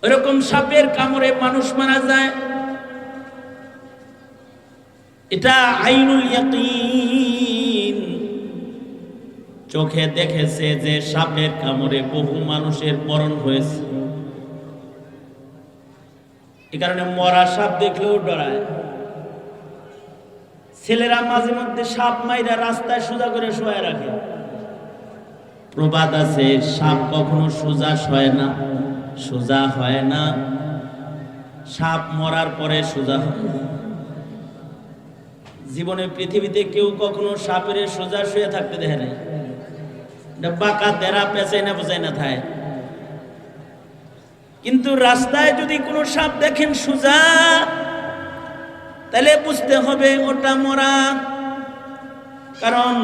এরকম সাপের কামড়ে মানুষ মারা যায়, এটা আইনুল ইয়াকিন। চোখে দেখেছে যে সাপের কামড়ে বহু মানুষের মরণ হয়েছে। এই কারণে মরা সাপ দেখলেও ডরায়। ছেলেরা মাঝে মধ্যে সাপ মাইরা রাস্তায় সোজা করে শোয়া রাখে। প্রবাদ আছে, সাপ কখনো সোজা শোয় না, সোজা হয় না। সাপ মরার পরে সোজা হয়। জীবনে পৃথিবীতে কেউ কখনো সাপের সোজা শুয়ে থাকতে দেখে নাই। বাঁকা দেরা পেঁচাই না বোঝাই না থাকে। কিন্তু রাস্তায় যদি কোনো সাপ দেখেন সোজা, তাহলে বুঝতে হবে ওটা মরা। কারণ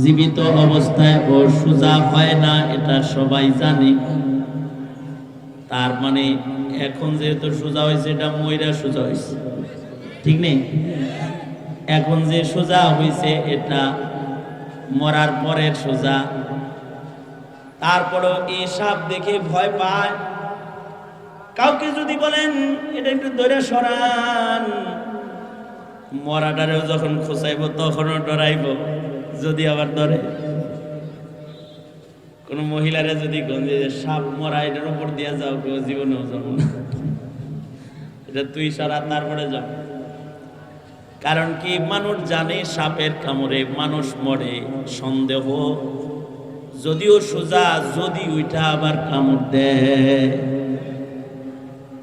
জীবিত অবস্থায় ও সোজা হয় না, এটা সবাই জানে। তার মানে এখন যেহেতু সোজা হয়েছে, এটা ময়রা সোজা হয়েছে, ঠিক নেই? এখন যে সোজা হয়েছে এটা মরার পরের সোজা। তারপরও এই সাপ দেখে ভয় পায়। কাউকে যদি বলেন এটা একটু ধরে সরান, মরাটারেও যখন খোঁচাইব তখনও ডরাইব, যদি আবার ধরে। কোন মহিলারা যদি গঞ্জে সাপ মরা, এটার উপর দিয়ে যাও, কেউ জীবনেও যাবো না, এটা তুই সরা তারপরে যাও। কারণ কি, মানুষ জানে সাপের কামড়ে মানুষ মরে। সন্দেহ যদিও সোজা, যদি ওইটা আবার কামড় দেয়।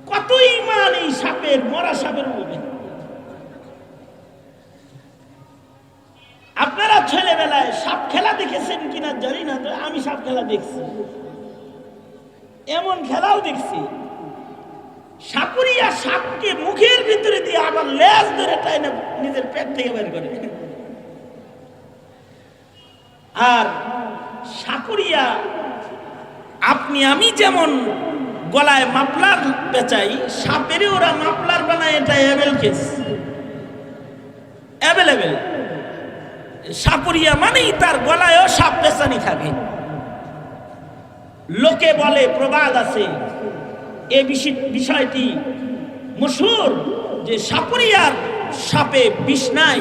কত ঈমান এই সাপের, মরা সাপের উপরে। আপনারা ছেলেবেলায় সাপ খেলা দেখেছেন কিনা জানি না, তো আমি সাপ খেলা দেখছি, এমন খেলাও দেখছি। সাপুরিয়া সাপকে মুখের ভিতরে দিয়ে আবার লেজ ধরে টাইনা নিজের পেট থেকে বের করে। আর সাপুরিয়া আপনি আমি যেমন গলায় মাফলার পেঁচাই, সাপেরই ওরা মাফলার বানায়। এটা অ্যাভেল কেস, অ্যাভেলেবেল। সাপুরিয়া মানেই তার গলায়ও সাপ পেঁচানি থাকে। লোকে বলে, প্রবাদ আছে, এই বিষয়টি মশহুর, যে সাপুরিয়ার সাপে বিষ নাই,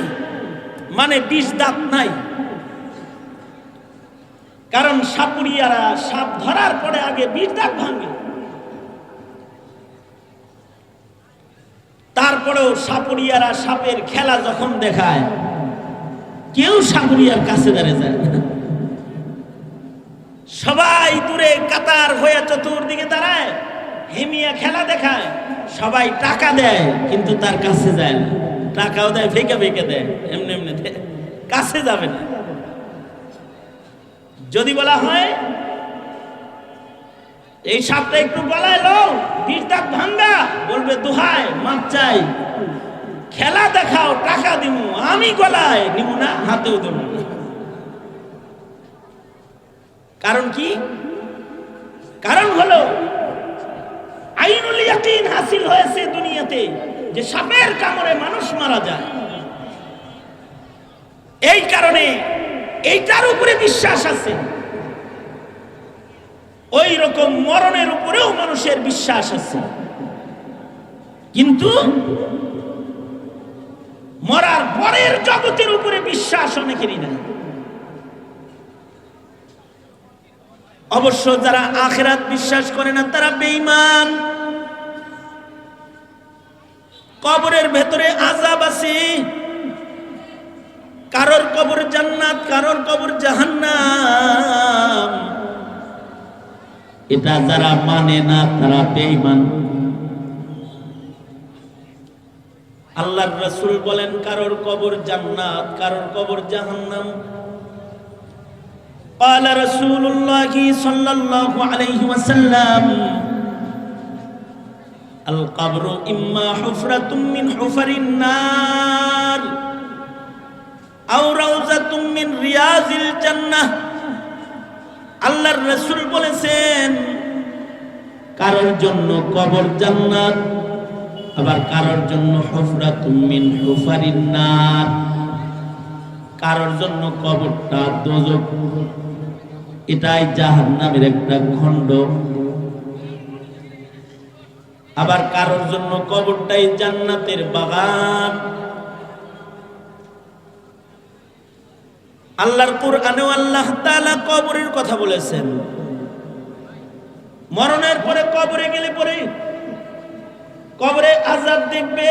মানে বিষ দাঁত নাই। কারণ সাপুরিয়ারা সাপ ধরার পরে আগে বিষ দাঁত ভাঙে। তারপরেও সাপুরিয়ারা সাপের খেলা যখন দেখায়, কেউ সাপুরিয়ার কাছে দাঁড়িয়ে যায় না। সবাই দূরে কাতার হয়ে চতুর্দিকে দাঁড়ায়, হেমিয়া খেলা দেখায়। সবাই টাকা দেয়, কিন্তু তার কাছে যায় না। টাকাও দেয়, ফেঁকে ফেঁকে দেয়, এমনি এমনি দেয়, কাছে যাবে না। যদি বলা হয় এই সাপটা একটু গলায় লো, বিষ দাঁত ভাঙ্গা, বলবে দোহাই, মাপ চাই, খেলা দেখাও, টাকা দিব, আমি গলায় নিব না, হাতেও দেব না। কারণ কি? কারণ হলো আইনুল ইয়াকিন হাসিল হয়েছে দুনিয়াতে, যে সাপের কামড়ে মানুষ মারা যায়। এই কারণে এইটার উপরে বিশ্বাস আছে। ওই রকম মরণের উপরেও মানুষের বিশ্বাস আছে, কিন্তু মরার পরের জগতের উপরে বিশ্বাস অনেকেরই নাই। অবশ্য যারা আখিরাত বিশ্বাস করে না, তারা বেঈমান। কবরের ভেতরে আযাব আছে, কারোর কবর জান্নাত, কারোর কবর জাহান্নাম। এটা যারা মানে না, তারা বেঈমান। আল্লাহর রাসূল বলেন, কারোর কবর জান্নাত, কারোর কবর জাহান্নাম। قال رسول الله صلى الله عليه وسلم القبر إما حفرة من حفر النار أو روضة من رياض الجنة। আল্লাহর রাসূল বলেছেন, কারোর জন্য কবর জান্নাত, আবার কারোর জন্য হুফরাতুম মিন হুফারিন নার, কারোর জন্য কবরটা দোজখ, এটাই জাহান্নামের একটা খণ্ড। আবার কারোর জন্য কবরটাই জান্নাতের বাগান। আল্লাহর কুরআনেও আল্লাহ তাআলা কবরের কথা বলেছেন। মরণের পরে কবরে গেলে পরে কবরে আযাব দেখবে,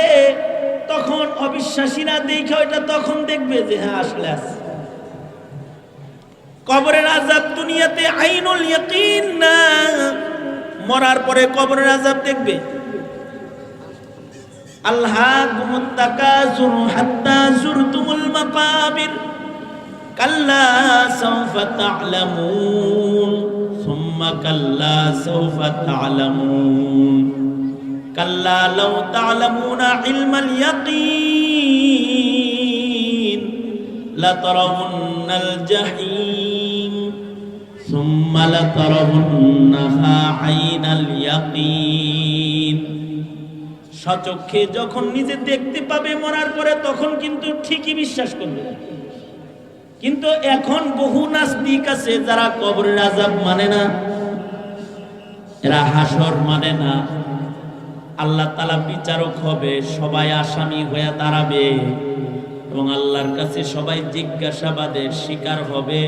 তখন অবিশ্বাসীরা দেখে ওইটা তখন দেখবে যে হ্যাঁ আসলে আছে। কবরের আযাব দুনিয়াতে আইনুল ইয়াকিন না, মরার পরে কবরের আযাব দেখবে। আলহাকুমুত তাকাসুর হাত্তা যুরতুমুল মাকাবির কাল্লা সাওফা তা'লামুন সুম্মা কাল্লা সাওফা তা'লামুন কাল্লা লাউ তা'লামুনা ইলমাল ইয়াকিন লাতারাউন্নাল জাহিম সুম্মা লাতারাউন্নাহা আইনাল ইয়াকিন। সচক্ষে যখন নিজে দেখতে পাবে মরার পরে, তখন কিন্তু ঠিকই বিশ্বাস করবে। কিন্তু এখন বহু নাস্তিক আছে যারা কবরের আযাব মানে না, এরা হাসর মানে না, আল্লাহ তাআলা বিচারক হবে, সবাই আসামি হয়ে দাঁড়াবে এবং আল্লাহর কাছে সবাই জিজ্ঞাসাবাদের শিকার হবে।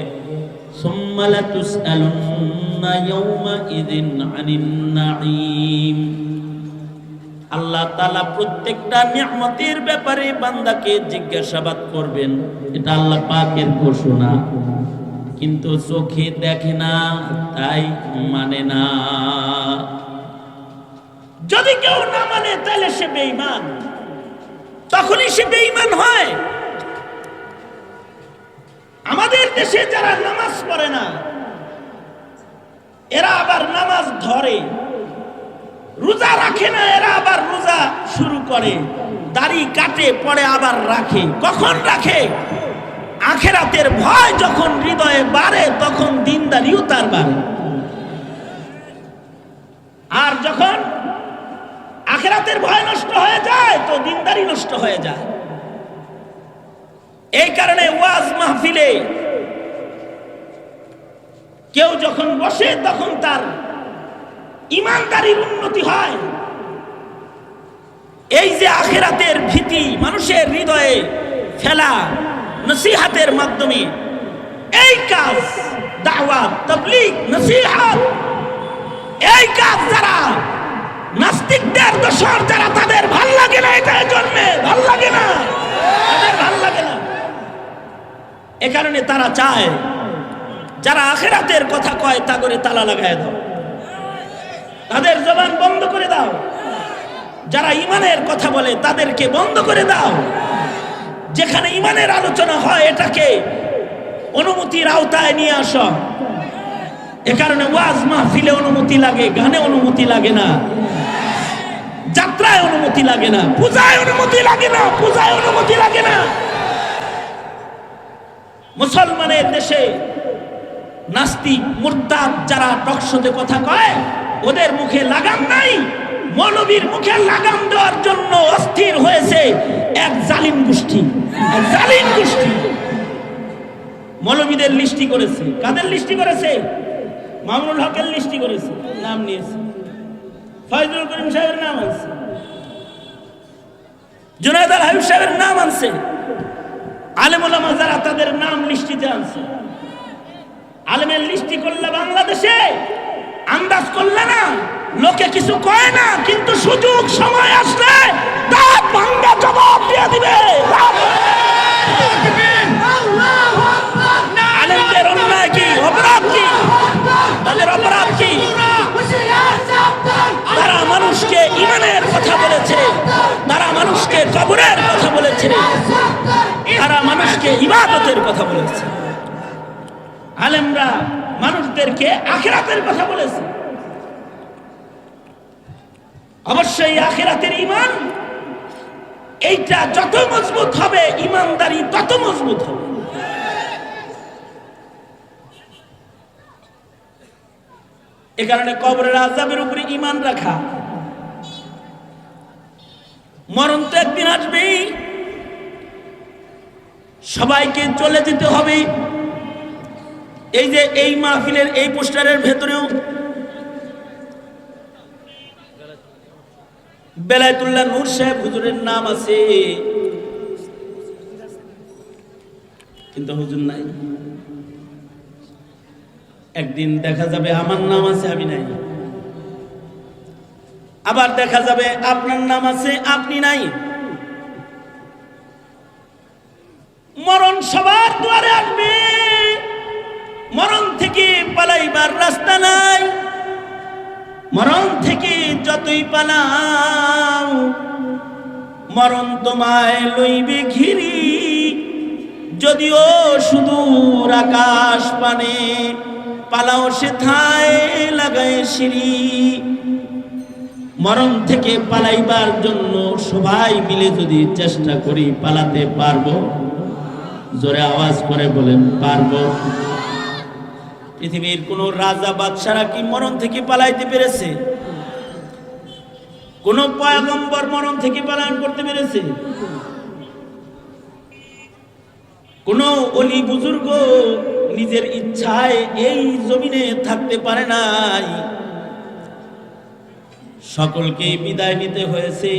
সুম্মা লাতুসআলুন্না ইয়াওমাইযিন আনিন নাঈম। আল্লাহ তাআলা প্রত্যেকটা নিয়ামতের ব্যাপারে বান্দাকে জিজ্ঞাসাবাদ করবেন, এটা আল্লাহ পাকের ঘোষণা। কিন্তু চোখে দেখে না, তাই মানে না। যদি কেউ না মানে তাহলে সে বেঈমান, তখনই সে বেঈমান হয়। আমাদের দেশে যারা নামাজ পড়ে না, এরা আবার নামাজ ধরে, রোজা রাখে না, এরা আবার রোজা শুরু করে, দাড়ি কাটে পরে আবার রাখে। কখন রাখে? আখিরাতের ভয় যখন হৃদয়ে বাড়ে, তখন দিনদারিও তার বাড়ে। আর যখন আখিরাতের ভয় নষ্ট হয়ে যায়, তো দিনদারি নষ্ট হয়ে যায়। এই কারণে ওয়াজ মাহফিলে কেউ যখন বসে, তখন তার ঈমানদারির উন্নতি হয়। এই যে আখিরাতের ভীতি মানুষের হৃদয়ে ফেলা নসিহতের মাধ্যমে, এই কাজ দাওয়াত, তাবলীগ, নসিহত, এই কাজ যারা নাস্তিকদের দোসর, যারা তাদের ভাল লাগে না, এটার জন্য ভাল লাগে না, তাদের ভাল লাগে না। এ কারণে তারা চায় যারা আখিরাতের কথা কয় তা করে তালা লাগায় দাও, তাদের জবান বন্ধ করে দাও। যারা ঈমানের কথা বলে তাদেরকে বন্ধ করে দাও। যেখানে ঈমানের আলোচনা হয় এটাকে অনুমতির আওতায় নিয়ে আসো। এ কারণে ওয়াজ মাহফিলে অনুমতি লাগে, গানে অনুমতি লাগে না, যাত্রায় অনুমতি লাগে না, পূজায় অনুমতি লাগে না, পূজায় অনুমতি লাগে না। মুসলমানের দেশে নাস্তিক মুরতাদ যারা টকশোতে কথা কয়, ওদের মুখে লাগাম নাই। মৌলবীর মুখে লাগাম দেওয়ার জন্য অস্থির হয়েছে এক জালিম গোষ্ঠী, এক জালিম গোষ্ঠী। মৌলবীদের লিস্টি করেছে। কাদের লিস্টি করেছে? মামুনুল হকের লিস্টি করেছে, নাম নিয়েছে। ফয়জুল করিম সাহেবের নাম আছে, জুনায়েদ আল হাবিব সাহেবের নাম আনছে, আলেম ওলামা যারা তাদের নাম লিস্টিতে আনছে। আলেমের লিস্টি করলে বাংলাদেশে আন্দাজ করলে না, লোকে কিছু কয় না, কিন্তু সুযোগ সময় আসলে দাঁত ভাঙা জবাব দিয়ে দিবে। আলেমদের অন্যায় কি, অপরাধ কি? তাদের অপরাধ কি? তারা মানুষকে ঈমানের কথা বলেছে, তারা মানুষকে কবরের কথা বলেছে, তারা মানুষকে ইবাদতের কথা বলেছে। আলেমরা মানুষদেরকে আখিরাতের কথা বলেছে। অবশ্যই আখিরাতের ঈমান, এইটা যত মজবুত হবে, ঈমানদারি তত মজবুত হবে। এ কারণে কবরের আযাবের উপরে ঈমান রাখা। মরণ তো একদিন আসবেই, সবাইকে চলে যেতে হবে। এই যে এই মাহফিলের এই পোস্টারের ভেতরেও বেলায়েতুল্লাহ নূর সাহেব হুজুরের নাম আছে, কিন্তু হুজুর নাই। একদিন দেখা যাবে আমার নাম আছে, আমি নাই। আবার দেখা যাবে আপনার নাম আছে, আপনি নাই। মরণ সবার দুয়ারে আসবে, মরণ থেকে পালাইবার রাস্তা নাই। মরণ থেকে যতই পালাও, মরণ তোমায় লইবে ঘিরি। যদিও সুদূর আকাশ পানে, পালাও সেথায় লাগায় সিঁড়ি। মরণ থেকে পালাইবার জন্য সবাই মিলে যদি চেষ্টা করি, পালাতে পারবো? জোরে আওয়াজ করে বলেন, পারবো? পৃথিবীর কোন রাজা বাদশারা কি মরণ থেকে পালাইতে পেরেছে? কোন পয়গম্বর মরণ থেকে পালায়ন করতে পেরেছে? কোন অলি বুজুর্গ নিজের ইচ্ছায় এই জমিনে থাকতে পারে নাই। সকলকে বিদায় নিতে হয়েছে,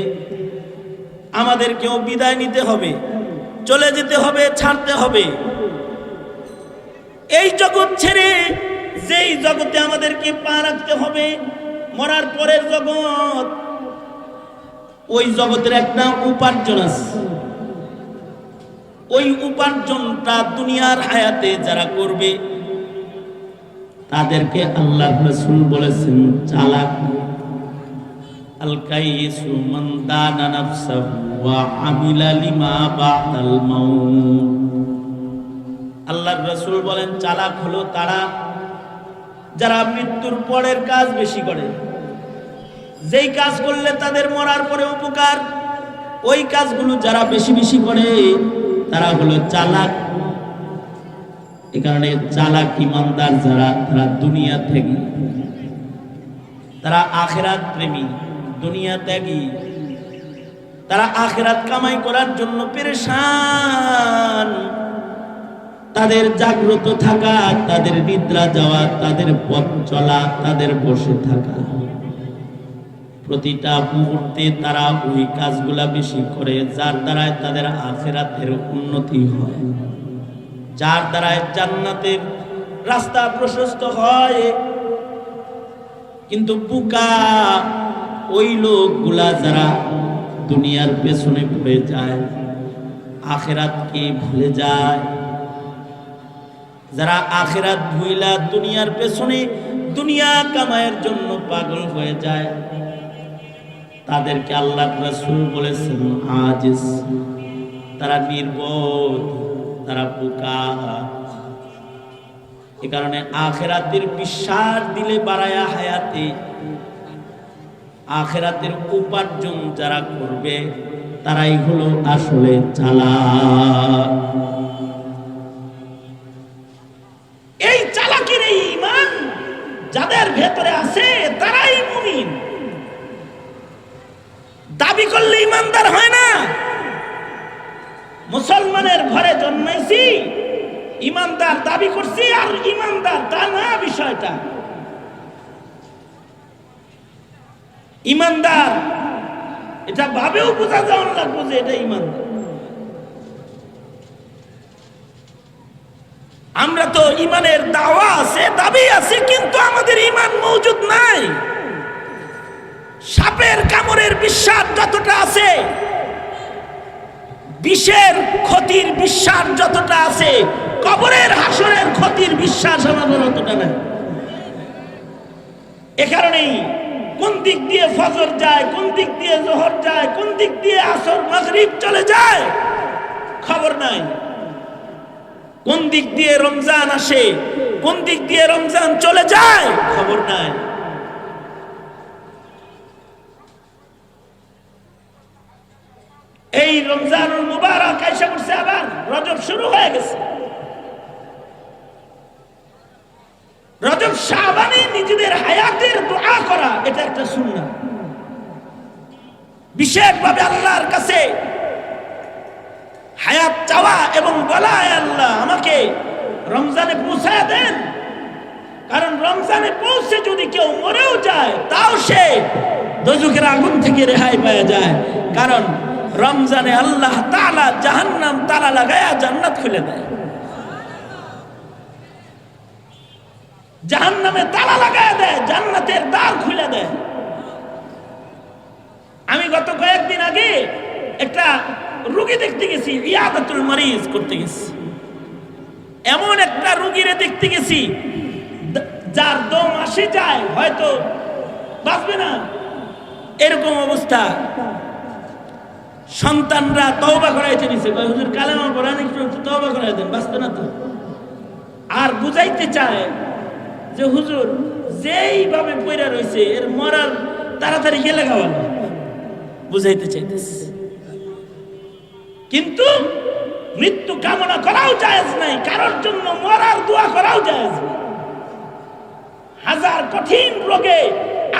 আমাদেরকেও বিদায় নিতে হবে, চলে যেতে হবে, ছাড়তে হবে। এই জগৎ ছেড়ে যেই জগতে আমাদেরকে পা রাখতে হবে, মরার পরের জগৎ, ওই জগতের একটা উপার্জন আছে। ওই উপার্জনটা দুনিয়ার হায়াতে যারা করবে তাদেরকে আল্লাহর রাসূল বলেছেন চালাক। আল কাইসু মান দানা নাফসাহু ওয়া আমিলা লিমা বাদাল মাউত। আল্লাহর রাসূল বলেন চালাক হলো তারা যারা মৃত্যুর পরের কাজ বেশি করে। যেই কাজ করলে তাদের মরার পরে উপকার, ওই কাজগুলো যারা বেশি বেশি করে তারা হলো চালাক। এই কারণে চালাক ইমানদার যারা, তারা দুনিয়া ত্যাগী, তারা আখিরাত প্রেমী, দুনিয়া ত্যাগী। তারা আখিরাত কামাই করার জন্য পেরেশান। তাদের জাগ্রত থাকা, তাদের নিদ্রা যাওয়া, তাদের পথ চলা, তাদের বসে থাকা, প্রতিটা মুহূর্তে তারা ওই কাজগুলা বেশি করে যার দ্বারায় তাদের আখিরাতের উন্নতি হয়, যার দ্বারায় জান্নাতের রাস্তা প্রশস্ত হয়। কিন্তু বোকা ওই লোকগুলা যারা দুনিয়ার পেছনে পড়ে যায়, আখিরাতকে ভুলে যায়। যারা আখিরাত ভুইলা দুনিয়ার পেছনে দুনিয়া কামাইয়ের জন্য পাগল হয়ে যায়, তাদেরকে আল্লাহর রাসূল বলেছেন আজিজ, তারা নির্বোধ, তারা বোকা। এ কারণে আখিরাতের বিশ্বাস দিলে বাড়ায়া হায়াতে আখিরাতের উপার্জন যারা করবে তারাই হলো আসলে চালাক। এই চালাকির এই ঈমান যাদের ভেতরে আছে তারাই মুমিন। দাবি করলে ইমানদার হয় না। মুসলমানের ঘরে জন্মেছি, ইমানদার দাবি করছি, আর ইমানদার তা না বিষয়টা। ইমানদার এটা ভাবেও বোঝা যাওয়া লাগবে যে এটা ইমানদার। আমরা তো ইমানের দাওয়া আছে, দাবি আছে, কিন্তু আমাদের ইমান মৌজুদ নাই। সাপের কামড়ের বিশ্বাস যতটা আছে, বিষের ক্ষতির বিশ্বাস যতটা আছে, কবরের হাসরের ক্ষতির বিশ্বাস আমাদের অতটা নাই। এ কারণেই কোন দিক দিয়ে ফজর যায়, কোন দিক দিয়ে জোহর যায়, কোন দিক দিয়ে আসর মাগরিব চলে যায় খবর নাই। কোন দিক দিয়ে রমজান আসে, কোন দিক দিয়ে রমজান চলে যায় খবর নাই। এই রমজানুল মুবারক আইসা করছে, আবার রজব শুরু হয়ে গেছে। রজব শাবানে নিজেদের হায়াতের দোয়া করা, এটা একটা সুন্নাহ। বিশেষভাবে আল্লাহর কাছে হায়াত চাওয়া এবং বলা, আল্লাহ আমাকে রমজানে পৌঁছায় দেন। কারণ রমজানে পৌঁছে যদি কেউ মরেও যায়, তাও সে দোজখের আগুন থেকে রেহাই পাওয়া যায়। কারণ রমজানে আল্লাহ তাআলা জাহান্নাম তালা লাগায়া জান্নাত খুলে দেয়, জাহান্নামে তালা লাগায়া দেয়, জান্নাতের দ্বার খুলে দেয়। আমি গত কয়েকদিন আগে একটা রোগী দেখতে গেছি, ইয়াদাতুল মারিজ করতে গেছি। এমন একটা রোগীরে দেখতে গেছি যার দম আসে যায়, হয়তো বাঁচবে না, এরকম অবস্থা। সন্তানরা তওবা করাইতে দিছে, হুজুর কালেমা পড়ান, একটু তওবা করাই দেন, বাঁচবে না তো। আর বুঝাইতে চায় যে হুজুর যেইভাবে পয়রা রয়েছে এর মরার তাড়াতাড়ি গেলে গাওয়ানো, বুঝাইতে চাইতেছে। কিন্তু মৃত্যু কামনা করাও জায়েজ নাই, কারোর জন্য মরার দোয়া করাও জায়েজ নাই। হাজার কঠিন রোগে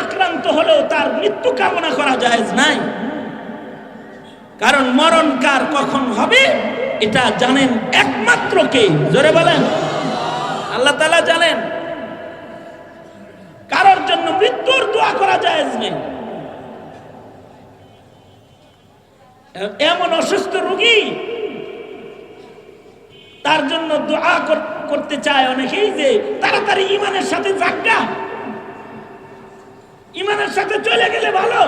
আক্রান্ত হলেও তার মৃত্যু কামনা করা জায়েজ নাই। কারণ মরণ কার কখন হবে এটা জানেন একমাত্র কে? জোরে বলেন, আল্লাহ তাআলা জানেন। কারোর জন্য মৃত্যুর দোয়া করা জায়েজ নেই। এমন অসুস্থ রোগী, তার জন্য দোয়া করতে চায় অনেকেই যে তাড়াতাড়ি ঈমানের সাথে জাগা, ঈমানের সাথে চলে গেলে ভালো।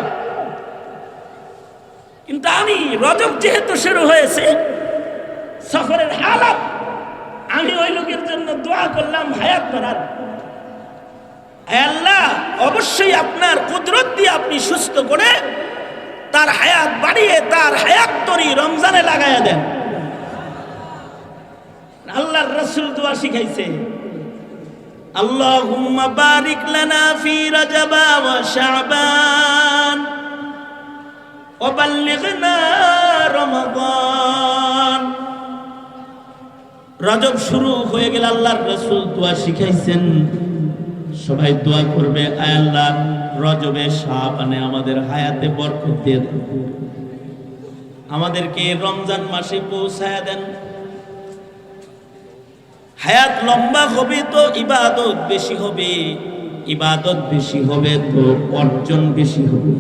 কিন্তু আমি রজব যেহেতু শুরু হয়েছে, সফরের হালাত, আমি ওই লোকের জন্য দোয়া করলাম হায়াত বাড়ার। আল্লাহ অবশ্যই আপনার কুদরত দিয়ে আপনি সুস্থ করে তার হায়াত বাড়িয়ে তার হায়াত তরি রমজানে লাগাইয়া দেন। আল্লাহর রাসূল দোয়া শিখাইছে, আল্লাহুম্মা বারিক লানা ফি রাজাব ওয়া শাবান ওয়া বাল্লিগনা রমাদান। রজব শুরু হয়ে গেলে আল্লাহর রাসূল দোয়া শিখাইছেন, সবাই দোয়া করবে, আয় আল্লাহ রজবে শাবানে আমাদের হায়াতে বরকত দিয়ে দেন, আমাদেরকে রমজান মাসে পৌঁছায়া দেন। হায়াত লম্বা হবে তো ইবাদত বেশি হবে, ইবাদত বেশি হবে তো অর্জন বেশি হবে।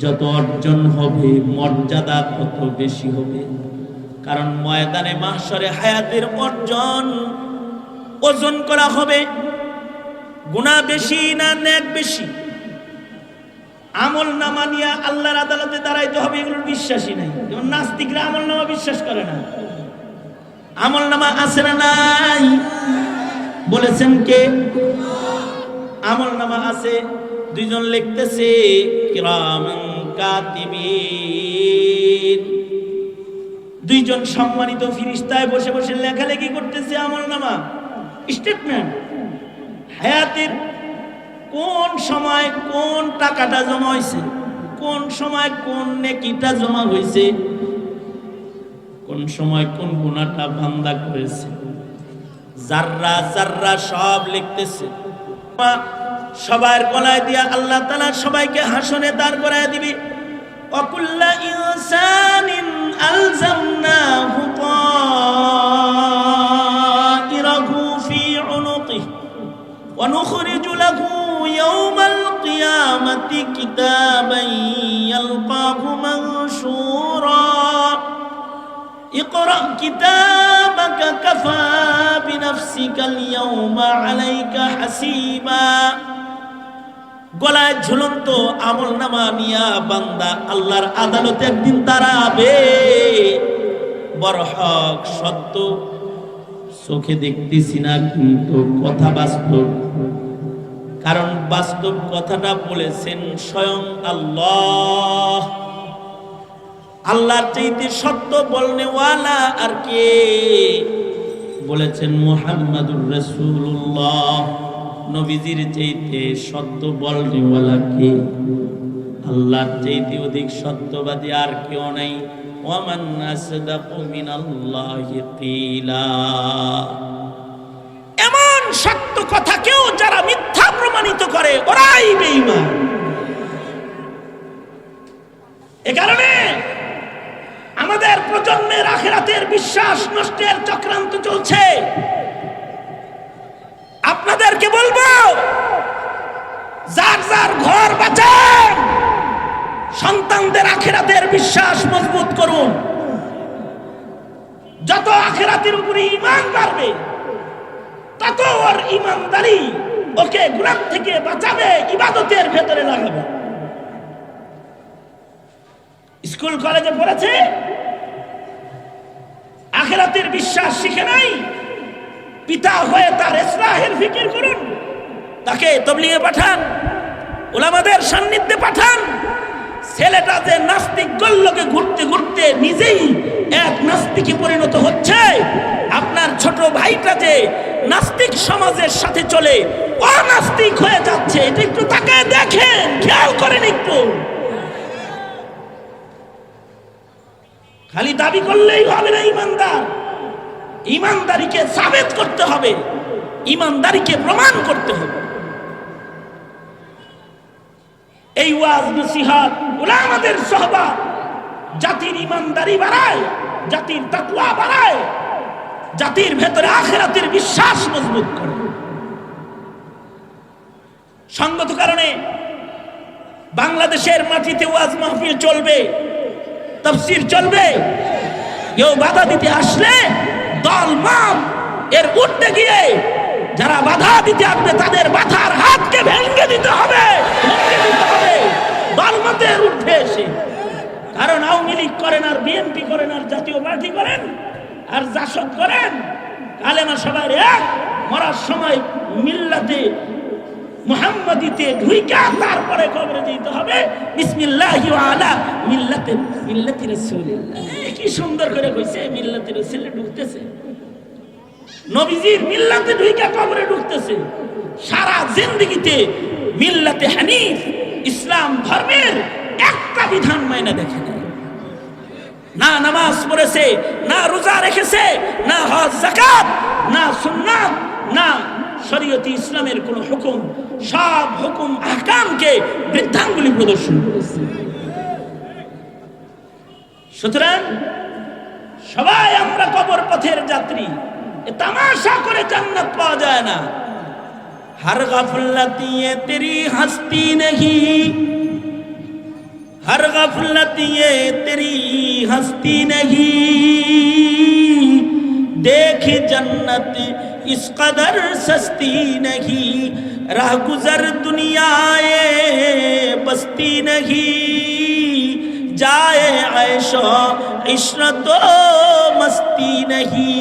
যত অর্জন হবে মর্যাদা তত বেশি হবে। কারণ ময়দানে মাহশরে হায়াতের অর্জন ওজন করা হবে। গুনাহ বেশি না নেক বেশি, আমল নামা নিয়ে আল্লাহর আদালতে দাঁড়াইতে হবে, এগুলোর বিশ্বাসই নাই। যেমন নাস্তিকরা আমল নামা বিশ্বাস করে না। আমল নামা আছে না নাই? বলেছেন কে? আমল নামা আছে, দুইজন লিখতেছে, কিরামান কাতিবিন, দুইজন সম্মানিত ফেরেশতায় বসে বসে লেখালেখি করতেছে আমল নামা, স্টেটমেন্ট। হায়াতের কোন সময় কোন টাকাটা জমা হয়েছে, কোন সময় কোন নেকিটা জমা হয়েছে, কোন সময় কোন গুনাহটা বান্দা করেছে, জাররা জাররা সব লিখতেছে। সবার গলায় দিয়া আল্লাহ তাআলা সবাইকে হাসরে দাঁড় করায় দিবে। ওয়াকুল্লা ইনসানিন আলজামনাহু তাইরাহু ফি উনুকিহি ওয়া নুখরিজু লাহু ইয়াওমাল কিয়ামাতি কিতাবান ইয়ালকাহু মানশুরা ইকরা কিতাবাকা কাফা বিনাফসিকাল ইয়াওমা আলাইকা হাসিবা। গলায় ঝুলন্ত আমল নামা নিয়া বান্দা আল্লাহর আদালতে একদিন দাঁড়াবে। বড় হক সত্য, চোখে দেখতেছি না কিন্তু কথা বাস্তব। কারণ বাস্তব কথাটা বলেছেন স্বয়ং আল্লাহ। আল্লাহর চাইতে সত্য বলনেওয়ালা আর কে? বলেছেন মুহাম্মাদুর রাসূলুল্লাহ। নবীজির চাইতে সত্য বলনেওয়ালা কে? আল্লাহর চাইতে অধিক সত্যবাদী আর কেউ নাই। ওয়ামান আসদাকু মিনাল্লাহি কিলা। এমন সত্য কথা কেউ যারা মিথ্যা প্রমাণিত করে ওরাই বেঈমান। এ কারণে আমাদের প্রজন্মের আখিরাতের বিশ্বাস নষ্টের চক্রান্ত চলছে। আপনাদেরকে বলবো, যার যার ঘর বাঁচান, সন্তানদের আখিরাতের বিশ্বাস মজবুত করুন। যত আখিরাতের উপরে ঈমান বাড়বে তত ওর ঈমানদারি ওকে গুনাহ থেকে বাঁচাবে, ইবাদতের ভেতরে লাগাবে। স্কুল কলেজে পড়েছে, আখিরাতের বিশ্বাস শিখে নাই, পিতা হয়ে তার ইসলাহের ফিকির করুন, তাকে তাবলীগে পাঠান, উলামাদের সান্নিধ্যে পাঠান। ছেলেটা যে নাস্তিক গল্লকে ঘুরতে ঘুরতে নিজেই এক নাস্তিকে পরিণত হচ্ছে, আপনার ছোট ভাইটা যে নাস্তিক সমাজের সাথে চলে অনাস্তিক হয়ে যাচ্ছে, এটা একটু তাকে দেখেন, খেয়াল করেন একটু। খালি দাবি করলেই হবে না ইমানদার, ইমানদারিকে সাবেত করতে হবে, ইমানদারিকে প্রমাণ করতে হবে। এই ওয়াজ নসিহত উলামাদের সোহবত জাতির ইমানদারি বাড়ায়, জাতির তাকওয়া বাড়ায়, জাতির ভেতরে আখিরাতের বিশ্বাস মজবুত করে। সঙ্গত কারণে বাংলাদেশের মাটিতে ওয়াজ মাহফিল চলবে, তাফসীর চলবে। কেউ বাধা দিতে আসলে দল মত এর উঠতে গিয়ে যারা বাধা দিতে আসবে তাদের মাথার হাতকে ভেঙে দিতে হবে, দল মতের উঠে এসে। কারণ আওয়ামী লীগ করেন আর বিএনপি করেন আর জাতীয় পার্টি করেন আর জাসদ করেন, কালেমা সবার এক, মরার সময় মিল্লাতে মুহাম্মাদিতে ঢুইকা তারপরে কবরে যেতে হবে বিসমিল্লাহি ওয়া আলা মিল্লাতি রাসূলিল্লাহ। কি সুন্দর করে কইছে, মিল্লাতি রাসূলে ঢুকতেছে, নবীজির মিল্লাতে ঢুইকা কবরে ঢুকতেছে। সারা জিন্দেগিতে মিল্লাতে হানিফ ইসলাম ধর্মের একটা বিধান মাইনা দেখে নাই, না নামাজ পড়েছে, না রোজা রেখেছে, না হজ যাকাত, না সুন্নাত, না শরীয়তে ইসলামের কোন হুকুম। সব হুকুম আহকামকে বৃদ্ধাঙ্গুলি প্রদর্শন করেছে। সুতরাং সবাই আমরা কবর পথের যাত্রী, তামাশা করে জান্নাত পাওয়া যায় না। हर गफलत ये तेरी हस्ती नहीं, हर गफलत ये तेरी हस्ती नहीं, देख जन्नत इस कदर सस्ती नहीं, राह गुजर दुनियाए बस्ती नहीं, जाए ऐशो इशरतो मस्ती नहीं।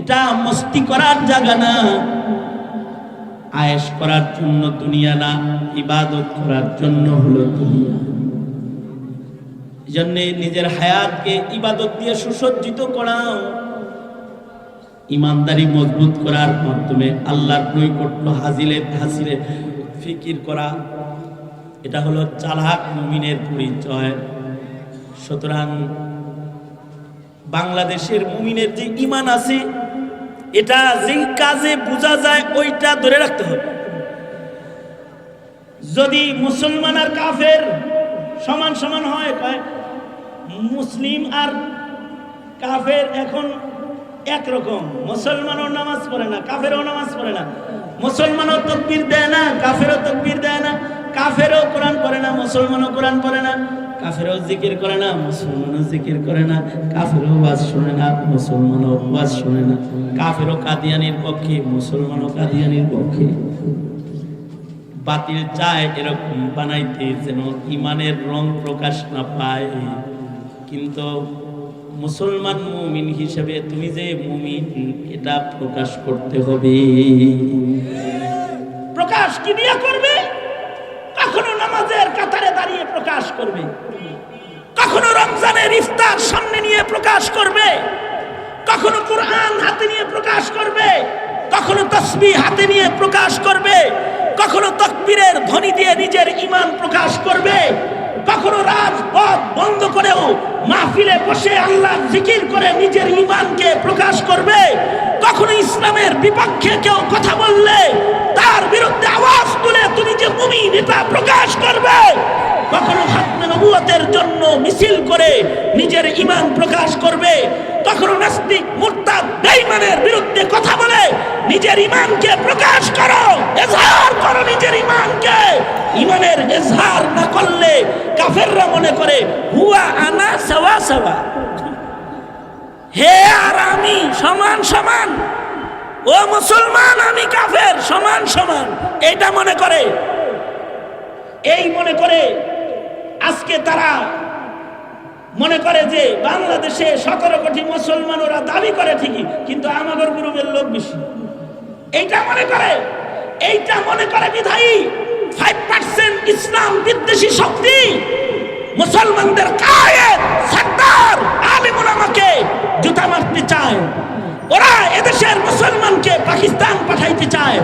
এটা মস্তি করার জায়গা না, আয়েশ করার জন্য দুনিয়া না, ইবাদত করার জন্য হলো দুনিয়া। এজন্য নিজের হায়াতকে ইবাদত দিয়ে সুসজ্জিত করাও, ইমানদারি মজবুত করার মাধ্যমে আল্লাহর নৈকট্য হাসিলে ফিকির করা, এটা হলো চালাক মুমিনের পরিচয়। সুতরাং বাংলাদেশের মুমিনের যে ঈমান আছে, এটা যেই কাজে বোঝা যায় ওইটা ধরে রাখতে হবে। যদি মুসলমান আর কাফের সমান সমান হয়, কয় মুসলিম আর কাফের এখন একরকম, মুসলমানও নামাজ পড়ে না, কাফেরও নামাজ পড়ে না, মুসলমানও তাকবীর দেয় না, কাফেরও তাকবীর দেয় না, কাফেরও কোরআন পড়ে না, মুসলমানও কোরআন পড়ে না, কাফেরও জিকির করে না, মুসলমানও জিকির করে না, কাফেরও ওয়াজ শুনে না, মুসলমানও ওয়াজ শুনে না, কাফেরও কাদিয়ানির পক্ষে, মুসলমানও কাদিয়ানির পক্ষে। বাতিল চায় এরকম বানাইতে যেন ইমানের রং প্রকাশ না পায়। কিন্তু মুসলমান মুমিন হিসেবে তুমি যে মুমিন এটা প্রকাশ করতে হবে। প্রকাশ কি দিয়া করবে? কখনো নামাজের কাতারে দাঁড়িয়ে প্রকাশ করবে, কখনো রমজানের ইফতার সামনে নিয়ে প্রকাশ করবে, কখনো কোরআন হাতে নিয়ে প্রকাশ করবে, কখনো তাসবিহ হাতে নিয়ে প্রকাশ করবে, কখনো তাকবীরের ধ্বনি দিয়ে নিজের ঈমান প্রকাশ করবে, কখনো রাজপথ বন্ধ করেও মাহফিলে বসে আল্লাহর জিকির করে নিজের ঈমানকে প্রকাশ করবে, কখনো ইসলামের বিপক্ষে কেউ কথা বললে তার বিরুদ্ধে আওয়াজ তুলে তুমি যে মুমিন এটা প্রকাশ করবে, কখনো খাতমে নবুয়তের জন্য মিছিল করে নিজের ঈমান প্রকাশ করবে, তখনও নাস্তিক মুরতাদ বেঈমানের বিরুদ্ধে কথা বলে নিজের ঈমানকে প্রকাশ করো, ইজহার করো নিজের ঈমানকে। ঈমানের ইজহার না করলে কাফেররা মনে করে হুয়া আনা সাওয়া সাওয়া, হে আর আমি সমান সমান, ও মুসলমান আমি কাফের সমান সমান, এইটা মনে করে। এই মনে করে আজকে তারা মনে করে যে বাংলাদেশে 17 কোটি মুসলমান ওরা দাবি করে ঠিকই, কিন্তু আমাদের গ্রুপের লোক বেশি, এইটা মনে করে। এইটা মনে করে বিধায়ী 5% ইসলাম বিদ্বেষী শক্তি মুসলমানদের কায়েদ সরদার আলেম উলামাকে জুতা মারতে চায়। ওরা এদেশের মুসলমানকে পাকিস্তান পাঠাইতে চায়।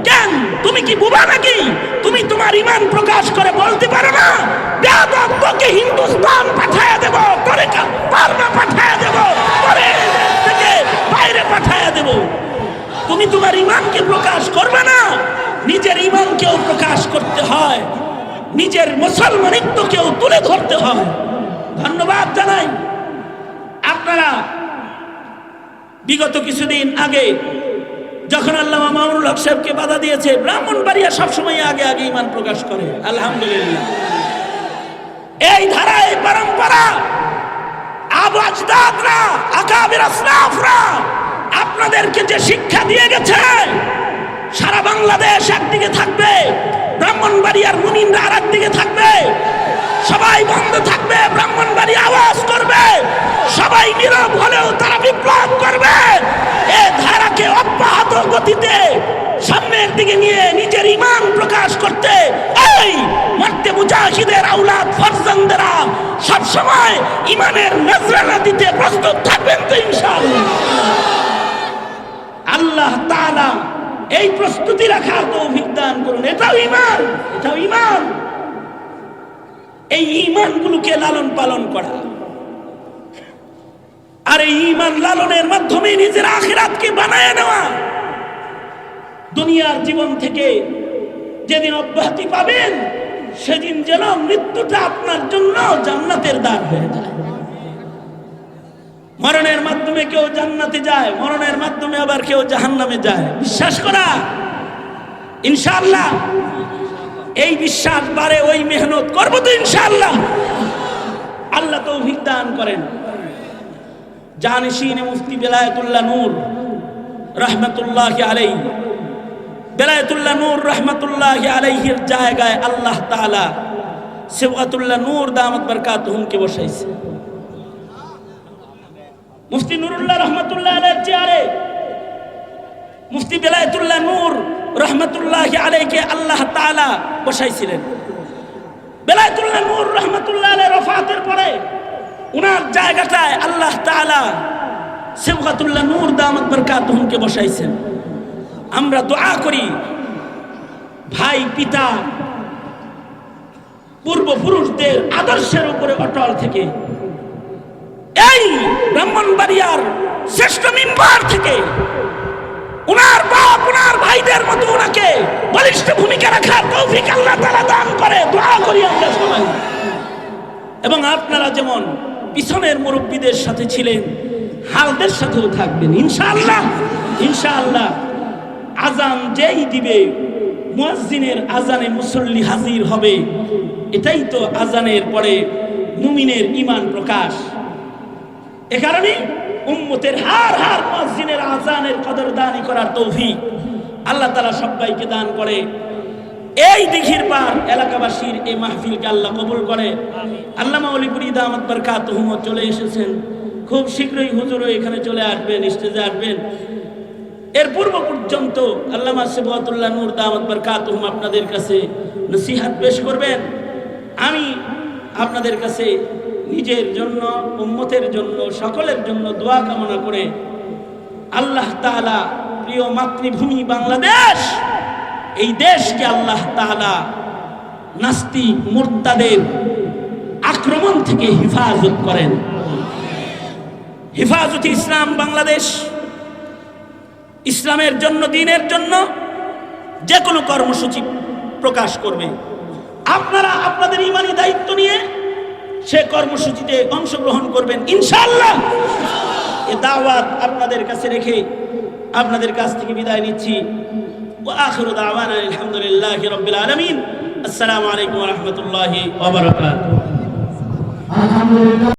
কেন? তুমি কি বুবা নাকি? তুমি তোমার ঈমান প্রকাশ করে বলতে পারো না বেয়াদব তোকে হিন্দুস্তান পাঠায়া দেব, তোরে বার্মা পাঠায়া দেব, তোরে দেশ থেকে বাইরে পাঠায়া দেব। তুমি তোমার ঈমানকে প্রকাশ করবে না? নিজের ঈমানকেও প্রকাশ করতে হয়, নিজের মুসলমানিত্বকেও তুলে ধরতে হয়। ধন্যবাদ জানাই। আপনারা বিগত কিছুদিন আগে যখন আল্লামা মামুনুল হক সাহেবকে বাধা দিয়েছে, ব্রাহ্মণবাড়িয়া সবসময় আগে আগে ঈমান প্রকাশ করে, আলহামদুলিল্লাহ। এই ধারায় পরম্পরা আবু আজদাদরা আকাবির আসলাফরা আপনাদেরকে যে শিক্ষা দিয়ে গেছে, সারা বাংলাদেশ একদিকে থাকবে, ব্রাহ্মণবাড়িয়ার মুমিনরা আর একদিকে থাকবে, সবাই বন্ধ থাকবে, ব্রাহ্মণবাড়ি আওয়াজ করবে, সবাই নীরব হলেও তারা বিপ্লব করবে। এ ধারাকে অব্যাহত গতিতে সামনের দিকে নিয়ে নিজের ঈমান প্রকাশ করতে এই মারতে মুজাহিদের আওলাদ ফরজানদেরা সব সময় ঈমানের নজরানা দিতে প্রস্তুত থাকবেন তো ইনশাআল্লাহ। আল্লাহ তাআলা এই প্রস্তুতি রাখার তৌফিক দান করুন। এটাও ঈমান, এটাও ঈমান। এই ঈমানগুলোকে লালন পালন করা, আর এই ঈমান লালনের মাধ্যমে নিজের আখিরাতকে বানায় নেওয়া। দুনিয়ার জীবন থেকে যেদিন অব্যাহতি পাবেন, সেদিন যেন মৃত্যুটা আপনার জন্য জান্নাতের দ্বার হয়ে যায়। মরণের মাধ্যমে কেউ জান্নাতে যায়, মরণের মাধ্যমে আবার কেউ জাহান্নামে যায়। বিশ্বাস করা ইনশাআল্লাহ। এই বিশ্বাস বাড়ে, ওই মেহনত করবো তো ইনশাআল্লাহ। আল্লাহ তৌফিক দান করেন। জানিসিন মুফতি বেলায়েতুল্লাহ নূর রহমতুল্লাহি আলাইহি, বেলায়েতুল্লাহ নূর রহমতুল্লাহি আলাইহির জায়গায় আল্লাহ তাআলা সিবগাতুল্লাহ নূর দামাত বরকাতুহুমকে বসাইছে। মুফতি নুরুল্লাহ রহমতুল্লাহ আলাইহির চেয়ারে মুফতি বেলায়েতুল্লাহ নূর রহমতুল্লাহি আলাইহিকে আল্লাহ তাআলা বসাইছিলেন। বেলায়েতুল্লাহ নূর রহমতুল্লাহ আলাইহির ওফাতের পরে উনার জায়গাটায় আল্লাহ তাআলা সিবগাতুল্লাহ নূর দামাত বরকাতুহুমকে বসাইছেন। আমরা দোয়া করি ভাই পিতা পূর্বপুরুষদের আদর্শের উপরে অটল থেকে এই ব্রাহ্মণবাড়িয়ার শ্রেষ্ঠ মিম্বার থেকে উনার বাপ উনার ভাইদের মতো উনাকে বলিষ্ঠ ভূমিকা রাখার তৌফিক আল্লাহ তাআলা দান করে দোয়া করি আমরা সবাই। এবং আপনারা যেমন পিছনের মুরব্বীদের সাথে ছিলেন, হালদের সাথেও থাকবেন ইনশাআল্লাহ। ইনশাআল্লাহ আজান যেই দিবে, মুয়াজ্জিনের আজানে মুসল্লি হাজির হবে। এটাই তো আজানের পরে মুমিনের ঈমান প্রকাশ। এ কারণে উম্মতের হার হার মুয়াজ্জিনের আজানের কদরদানি করার তৌফিক আল্লাহ তাআলা সবাইকে দান করে। এই দিঘির পার এলাকাবাসীর এই মাহফিলকে আল্লাহ কবুল করে। আল্লামা ওলিপুরি দামাত বরকাতুহুম চলে এসেছেন, খুব শীঘ্রই হুজুরও এখানে চলে আসবেন, স্টেজে আসবেন। এর পূর্ব পর্যন্ত আল্লামা সিবগাতুল্লাহ নূর দামাত বরকাতুহুম আপনাদের কাছে নসিহত পেশ করবেন। আমি আপনাদের কাছে নিজের জন্য, উম্মতের জন্য, সকলের জন্য দোয়া কামনা করে আল্লাহ তাআলা প্রিয় মাতৃভূমি বাংলাদেশ, এই দেশকে আল্লাহ তাআলা নাস্তিক মুরতাদের আক্রমণ থেকে হেফাজত করেন। হেফাজতে ইসলাম বাংলাদেশ ইসলামের জন্য, দ্বীনের জন্য যে কোনো কর্মসূচি প্রকাশ করবে। আপনারা আপনাদের ঈমানি দায়িত্ব নিয়ে সে কর্মসূচিতে অংশগ্রহণ করবেন ইনশাআল্লাহ। এ দাওয়াত আপনাদের কাছে রেখে আপনাদের কাছ থেকে বিদায় নিচ্ছি। ওয়া আখিরু দাওয়ানা আলহামদুলিল্লাহি রাব্বিল আলামিন। আসসালামু আলাইকুম ওয়া রাহমাতুল্লাহি ওয়া বারাকাতুহু।